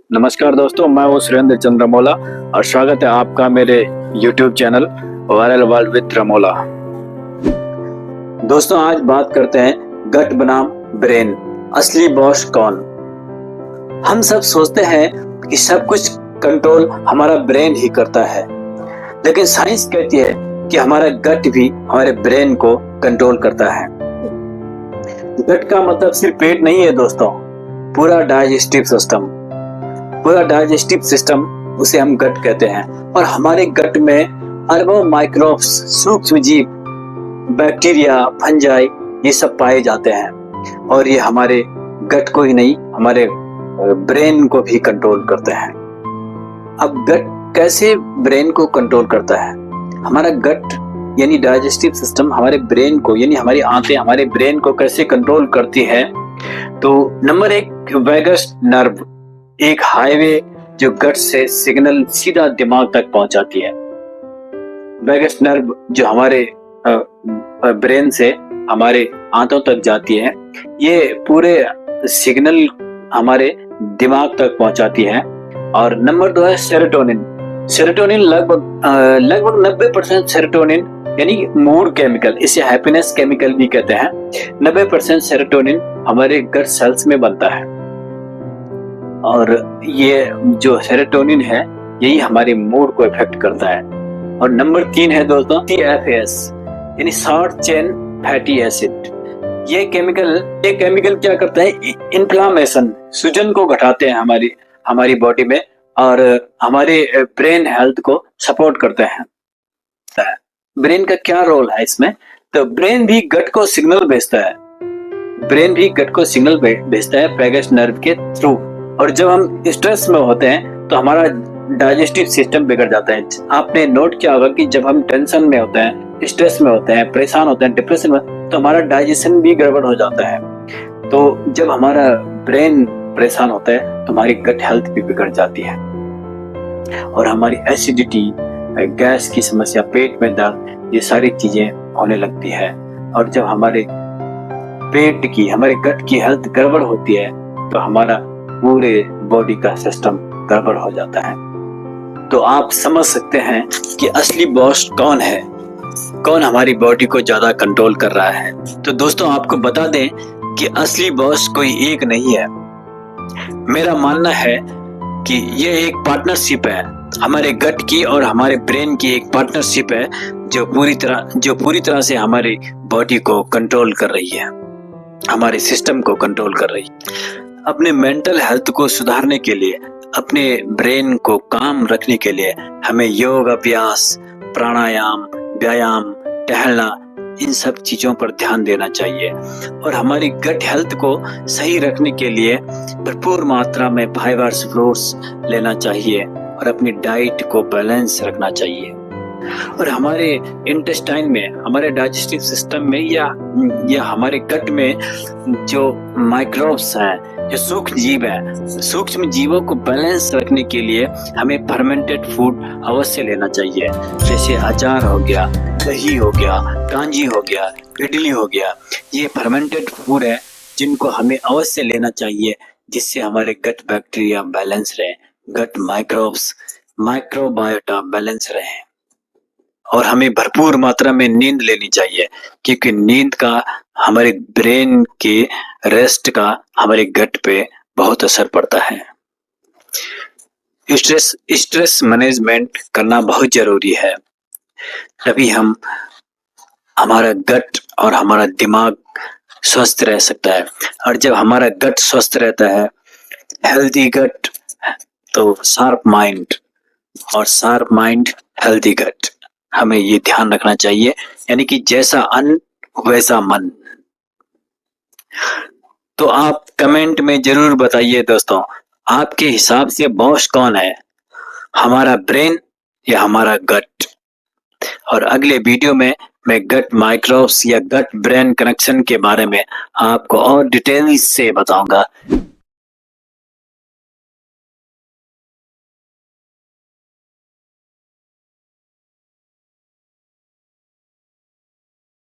नमस्कार दोस्तों, मैं हूँ सुरेंद्र चंद्रमौला और स्वागत है आपका मेरे YouTube channel viral world with Ramola. दोस्तों, आज बात करते हैं गट बनाम ब्रेन, असली बॉस कौन। हम सब सोचते हैं कि सब कुछ कंट्रोल हमारा ब्रेन ही करता है, लेकिन साइंस कहती है कि हमारा गट भी हमारे ब्रेन को कंट्रोल करता है। गट का मतलब सिर्फ पेट नहीं है दोस्तों, पूरा डाइजेस्टिव सिस्टम उसे हम गट कहते हैं। और हमारे गट में अरबों माइक्रोब्स, सूक्ष्म जीव, बैक्टीरिया, फंजाई ये सब पाए जाते हैं और ये हमारे गट को ही नहीं, हमारे ब्रेन को भी कंट्रोल करते हैं। अब गट कैसे ब्रेन को कंट्रोल करता है? हमारा गट यानी डाइजेस्टिव सिस्टम हमारे ब्रेन को, यानी हमारी आंतें हमारे ब्रेन को कैसे कंट्रोल करती है? तो नंबर 1, वैगस नर्व, एक हाईवे जो गट से सिग्नल सीधा दिमाग तक पहुंचाती है। वैगस नर्व जो हमारे ब्रेन से हमारे आंतों तक जाती है, ये पूरे सिग्नल हमारे दिमाग तक पहुंचाती है। और नंबर 2 है सेरोटोनिन। लगभग 90% सेरोटोनिन यानी मूड केमिकल, इसे हैप्पीनेस केमिकल भी कहते हैं। 90% सेरोटोनिन हमारे गट सेल्स में बनता है और ये जो सेरोटोनिन है यही हमारे मूड को इफेक्ट करता है। और नंबर 3 है दोस्तों TFAS यानी शॉर्ट चेन फैटी एसिड। ये केमिकल क्या करता है? इन्फ्लामेशन, सूजन को घटाते हैं हमारी बॉडी में और हमारे ब्रेन हेल्थ को सपोर्ट करते हैं। ब्रेन का क्या रोल है इसमें? तो ब्रेन भी गट को सिग्नल भेजता है वैगस नर्व के थ्रू। और जब हम स्ट्रेस में होते हैं तो हमारा डाइजेस्टिव सिस्टम बिगड़ जाता है। आपने नोट किया होगा कि जब हम टेंशन में होते हैं, स्ट्रेस में होते हैं, परेशान होते हैं, डिप्रेशन में, तो हमारा डाइजेशन भी गड़बड़ हो जाता है। तो जब हमारा ब्रेन परेशान होता है तो हमारी गट हेल्थ भी बिगड़ जाती है और हमारी एसिडिटी, गैस की समस्या, पेट में दर्द, ये सारी चीजें होने लगती है। और जब हमारे गट की हेल्थ गड़बड़ होती है तो हमारा पूरे बॉडी का सिस्टम गड़बड़ हो जाता है। तो आप समझ सकते हैं कि असली बॉस कौन है, कौन हमारी बॉडी को ज्यादा कंट्रोल कर रहा है। तो दोस्तों, आपको बता दें कि असली बॉस कोई एक नहीं है। मेरा मानना है कि ये एक पार्टनरशिप है, हमारे गट की और हमारे ब्रेन की एक पार्टनरशिप है जो पूरी तरह से हमारी बॉडी को कंट्रोल कर रही है, हमारे सिस्टम को कंट्रोल कर रही है। अपने मेंटल हेल्थ को सुधारने के लिए, अपने ब्रेन को काम रखने के लिए हमें योग अभ्यास, प्राणायाम, व्यायाम, टहलना, इन सब चीजों पर ध्यान देना चाहिए। और हमारी गट हेल्थ को सही रखने के लिए भरपूर मात्रा में फाइबर्स, फ्रूट्स लेना चाहिए और अपनी डाइट को बैलेंस रखना चाहिए। और हमारे इंटेस्टाइन में, हमारे डाइजेस्टिव सिस्टम में या हमारे गट में जो माइक्रोब्स हैं, जो सूक्ष्म जीवों को बैलेंस रखने के लिए हमें फर्मेंटेड फूड अवश्य लेना चाहिए। जैसे अचार हो गया, दही हो गया, कांजी हो गया, इडली हो गया, ये फर्मेंटेड फूड है जिनको हमें अवश्य लेना चाहिए, जिससे हमारे गट बैक्टीरिया बैलेंस रहे, गट माइक्रोबायोटा बैलेंस रहे। और हमें भरपूर मात्रा में नींद लेनी चाहिए, क्योंकि नींद का हमारे ब्रेन के रेस्ट का हमारे गट पे बहुत असर पड़ता है। स्ट्रेस मैनेजमेंट करना बहुत जरूरी है, तभी हमारा गट और हमारा दिमाग स्वस्थ रह सकता है। और जब हमारा गट स्वस्थ रहता है, हेल्दी गट, तो शार्प माइंड, और शार्प माइंड हेल्दी गट। हमें ये ध्यान रखना चाहिए, यानी कि जैसा अन्न वैसा मन। तो आप कमेंट में जरूर बताइए दोस्तों, आपके हिसाब से बॉस कौन है, हमारा ब्रेन या हमारा गट? और अगले वीडियो में मैं गट माइक्रोब्स या गट ब्रेन कनेक्शन के बारे में आपको और डिटेल्स से बताऊंगा।